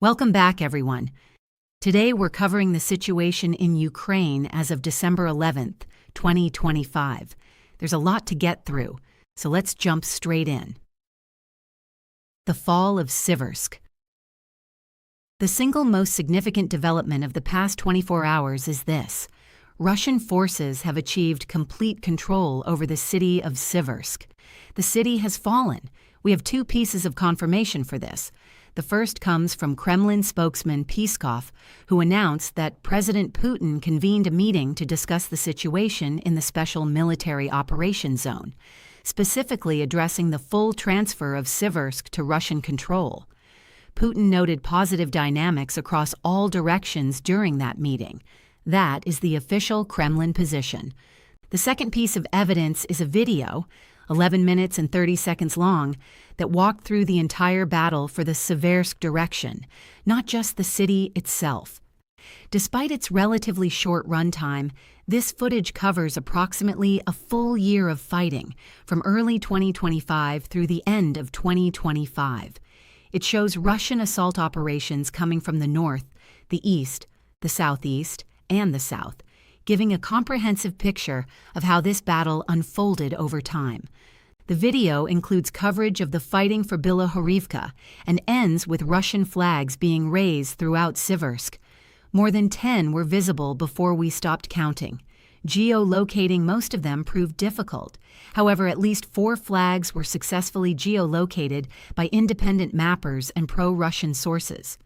Welcome back, everyone. Today we're covering the situation in Ukraine as of December 11th, 2025. There's a lot to get through, so let's jump straight in. The fall of Siversk. The single most significant development of the past 24 hours is this. Russian forces have achieved complete control over the city of Siversk. The city has fallen. We have two pieces of confirmation for this. The first comes from Kremlin spokesman Peskov, who announced that President Putin convened a meeting to discuss the situation in the special military operations zone, specifically addressing the full transfer of Siversk to Russian control. Putin noted positive dynamics across all directions during that meeting. That is the official Kremlin position. The second piece of evidence is a video, 11 minutes and 30 seconds long, that walked through the entire battle for the Siversk direction, not just the city itself. Despite its relatively short runtime, this footage covers approximately a full year of fighting, from early 2025 through the end of 2025. It shows Russian assault operations coming from the north, the east, the southeast, and the south, giving a comprehensive picture of how this battle unfolded over time. The video includes coverage of the fighting for Bilohorivka and ends with Russian flags being raised throughout Siversk. More than 10 were visible before we stopped counting. Geolocating most of them proved difficult. However, at least 4 flags were successfully geolocated by independent mappers and pro-Russian sources.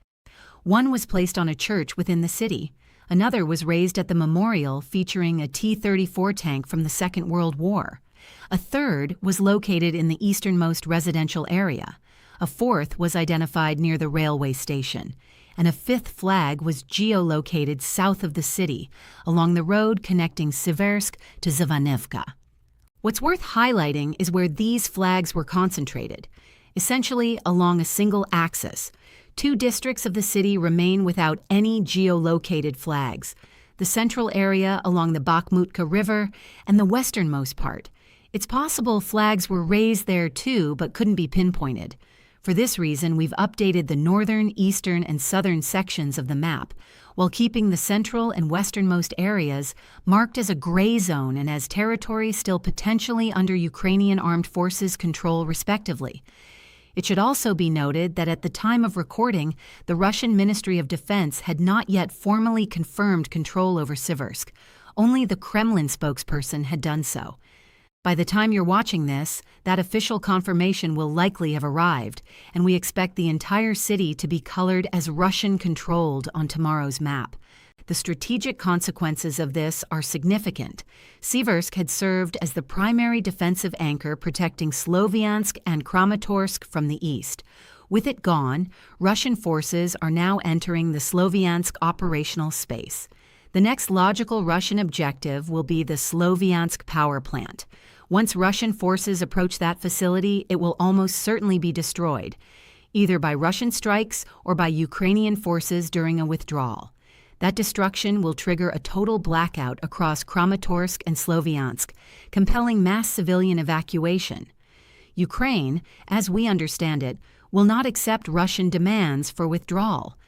One was placed on a church within the city. Another was raised at the memorial featuring a T-34 tank from the Second World War. A third was located in the easternmost residential area. A fourth was identified near the railway station. And a fifth flag was geolocated south of the city, along the road connecting Siversk to Zvanivka. What's worth highlighting is where these flags were concentrated, essentially along a single axis. 2 districts of the city remain without any geolocated flags, the central area along the Bakhmutka River and the westernmost part. It's possible flags were raised there too, but couldn't be pinpointed. For this reason, we've updated the northern, eastern, and southern sections of the map, while keeping the central and westernmost areas marked as a gray zone and as territory still potentially under Ukrainian armed forces control respectively. It should also be noted that at the time of recording, the Russian Ministry of Defense had not yet formally confirmed control over Siversk. Only the Kremlin spokesperson had done so. By the time you're watching this, that official confirmation will likely have arrived, and we expect the entire city to be colored as Russian-controlled on tomorrow's map. The strategic consequences of this are significant. Siversk had served as the primary defensive anchor protecting Sloviansk and Kramatorsk from the east. With it gone, Russian forces are now entering the Sloviansk operational space. The next logical Russian objective will be the Sloviansk power plant. Once Russian forces approach that facility, it will almost certainly be destroyed, either by Russian strikes or by Ukrainian forces during a withdrawal. That destruction will trigger a total blackout across Kramatorsk and Sloviansk, compelling mass civilian evacuation. Ukraine, as we understand it, will not accept Russian demands for withdrawal.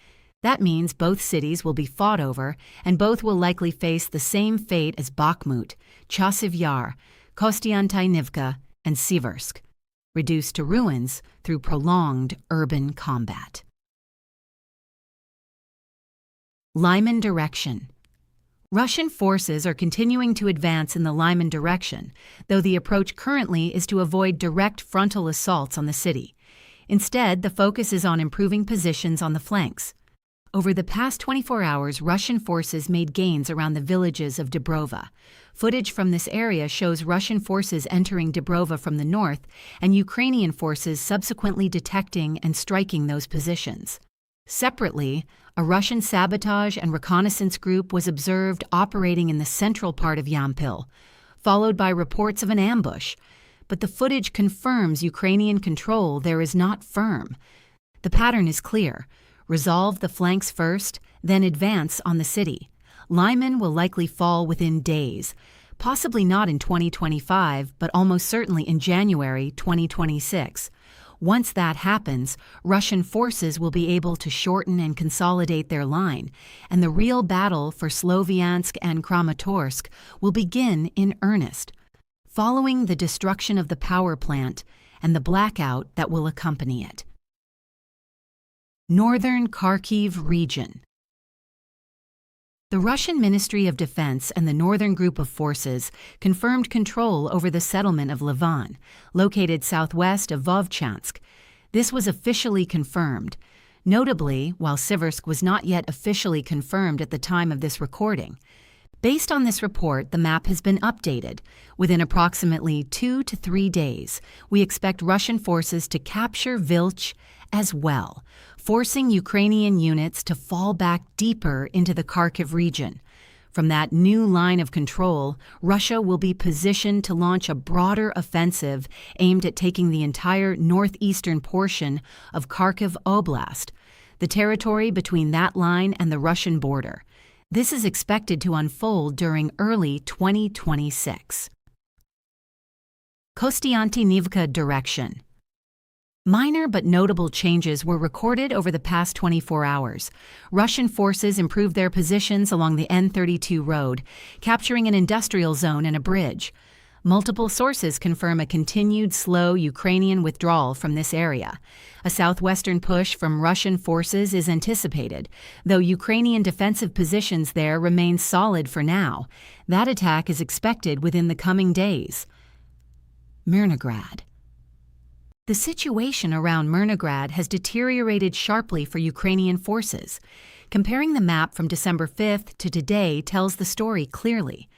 That means both cities will be fought over, and both will likely face the same fate as Bakhmut, Chasiv Yar, Kostiantynivka, and Siversk, reduced to ruins through prolonged urban combat. Lyman direction. Russian forces are continuing to advance in the Lyman direction, though the approach currently is to avoid direct frontal assaults on the city. Instead, the focus is on improving positions on the flanks. Over the past 24 hours, Russian forces made gains around the villages of Dubrova. Footage from this area shows Russian forces entering Dubrova from the north and Ukrainian forces subsequently detecting and striking those positions. Separately, a Russian sabotage and reconnaissance group was observed operating in the central part of Yampil, followed by reports of an ambush. But the footage confirms Ukrainian control there is not firm. The pattern is clear. Resolve the flanks first, then advance on the city. Lyman will likely fall within days, possibly not in 2025, but almost certainly in January 2026. Once that happens, Russian forces will be able to shorten and consolidate their line, and the real battle for Sloviansk and Kramatorsk will begin in earnest, following the destruction of the power plant and the blackout that will accompany it. Northern Kharkiv region. The Russian Ministry of Defense and the Northern Group of Forces confirmed control over the settlement of Livan, located southwest of Vovchansk. This was officially confirmed. Notably, while Siversk was not yet officially confirmed at the time of this recording. Based on this report, the map has been updated. Within approximately 2 to 3 days, we expect Russian forces to capture Vilch as well, forcing Ukrainian units to fall back deeper into the Kharkiv region. From that new line of control, Russia will be positioned to launch a broader offensive aimed at taking the entire northeastern portion of Kharkiv Oblast, the territory between that line and the Russian border. This is expected to unfold during early 2026. Kostiantynivka direction. Minor but notable changes were recorded over the past 24 hours. Russian forces improved their positions along the N32 road, capturing an industrial zone and a bridge. Multiple sources confirm a continued slow Ukrainian withdrawal from this area. A southwestern push from Russian forces is anticipated, though Ukrainian defensive positions there remain solid for now. That attack is expected within the coming days. Myrnohrad. The situation around Myrnohrad has deteriorated sharply for Ukrainian forces. Comparing the map from December 5th to today tells the story clearly.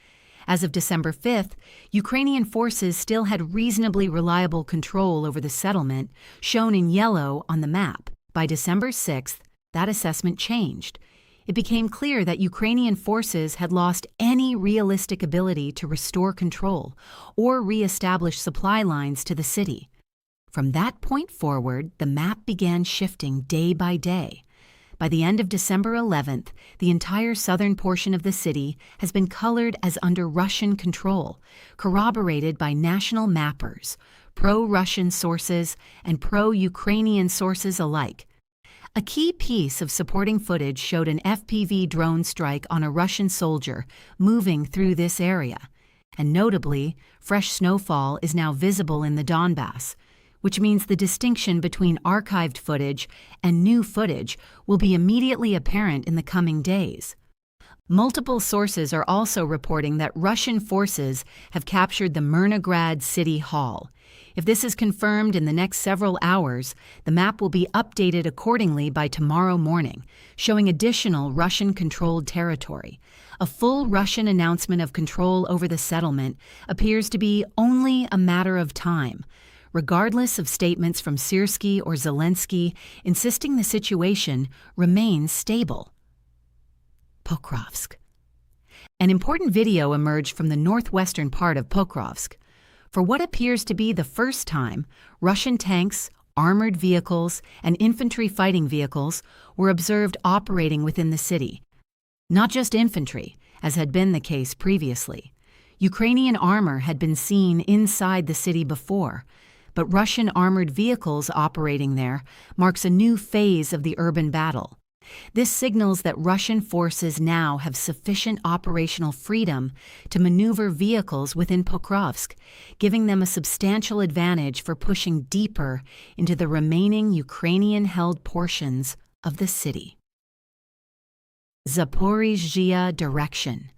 As of December 5th, Ukrainian forces still had reasonably reliable control over the settlement, shown in yellow on the map. By December 6th, that assessment changed. It became clear that Ukrainian forces had lost any realistic ability to restore control or re-establish supply lines to the city. From that point forward, the map began shifting day by day. By the end of December 11th, the entire southern portion of the city has been colored as under Russian control, corroborated by national mappers, pro-Russian sources, and pro-Ukrainian sources alike. A key piece of supporting footage showed an FPV drone strike on a Russian soldier moving through this area. And notably, fresh snowfall is now visible in the Donbass, which means the distinction between archived footage and new footage will be immediately apparent in the coming days. Multiple sources are also reporting that Russian forces have captured the Myrnohrad City Hall. If this is confirmed in the next several hours, the map will be updated accordingly by tomorrow morning, showing additional Russian-controlled territory. A full Russian announcement of control over the settlement appears to be only a matter of time, regardless of statements from Siversk or Zelensky insisting the situation remains stable. Pokrovsk. An important video emerged from the northwestern part of Pokrovsk. For what appears to be the first time, Russian tanks, armored vehicles, and infantry fighting vehicles were observed operating within the city. Not just infantry, as had been the case previously. Ukrainian armor had been seen inside the city before, but Russian armored vehicles operating there marks a new phase of the urban battle. This signals that Russian forces now have sufficient operational freedom to maneuver vehicles within Pokrovsk, giving them a substantial advantage for pushing deeper into the remaining Ukrainian-held portions of the city. Zaporizhzhia direction.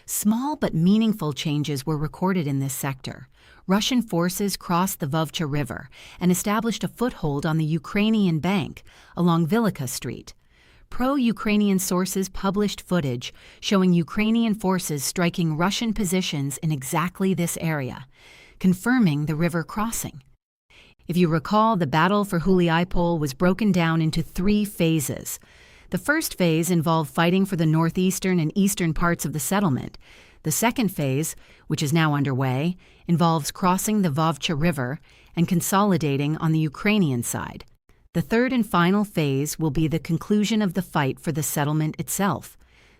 Small but meaningful changes were recorded in this sector. Russian forces crossed the Vovcha River and established a foothold on the Ukrainian bank along Vilika Street. Pro-Ukrainian sources published footage showing Ukrainian forces striking Russian positions in exactly this area, confirming the river crossing. If you recall, the battle for Huliaipol was broken down into 3 phases. The first phase involved fighting for the northeastern and eastern parts of the settlement. The second phase, which is now underway, involves crossing the Vovcha River and consolidating on the Ukrainian side. The third and final phase will be the conclusion of the fight for the settlement itself.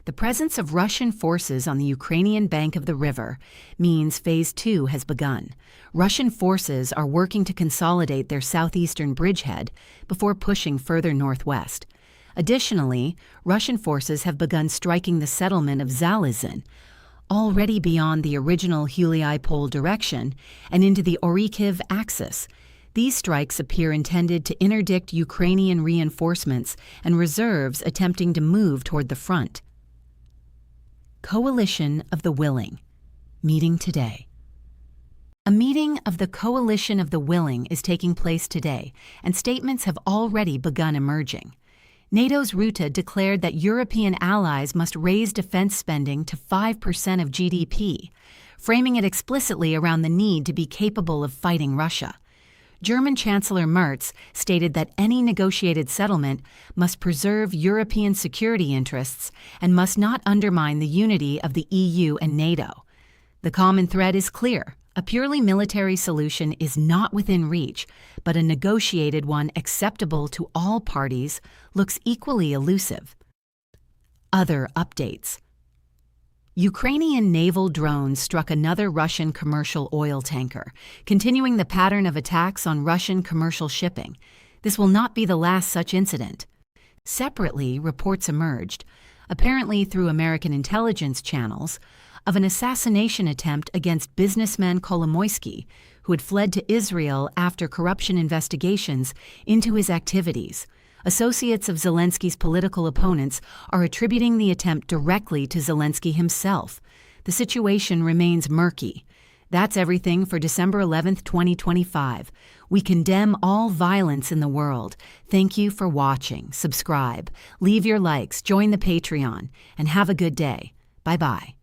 The presence of Russian forces on the Ukrainian bank of the river means Phase 2 has begun. Russian forces are working to consolidate their southeastern bridgehead before pushing further northwest. Additionally, Russian forces have begun striking the settlement of Zalizn, already beyond the original Huliai-Pole direction and into the Orikhiv axis. These strikes appear intended to interdict Ukrainian reinforcements and reserves attempting to move toward the front. Coalition of the Willing. Meeting today. A meeting of the Coalition of the Willing is taking place today, and statements have already begun emerging. NATO's Rutte declared that European allies must raise defense spending to 5% of GDP, framing it explicitly around the need to be capable of fighting Russia. German Chancellor Merz stated that any negotiated settlement must preserve European security interests and must not undermine the unity of the EU and NATO. The common thread is clear. A purely military solution is not within reach, but a negotiated one acceptable to all parties looks equally elusive. Other updates. Ukrainian naval drones struck another Russian commercial oil tanker, continuing the pattern of attacks on Russian commercial shipping. This will not be the last such incident. Separately, reports emerged, apparently through American intelligence channels, of an assassination attempt against businessman Kolomoisky, who had fled to Israel after corruption investigations into his activities. Associates of Zelensky's political opponents are attributing the attempt directly to Zelensky himself. The situation remains murky. That's everything for December 11th, 2025. We condemn all violence in the world. Thank you for watching. Subscribe, leave your likes, join the Patreon, and have a good day. Bye-bye.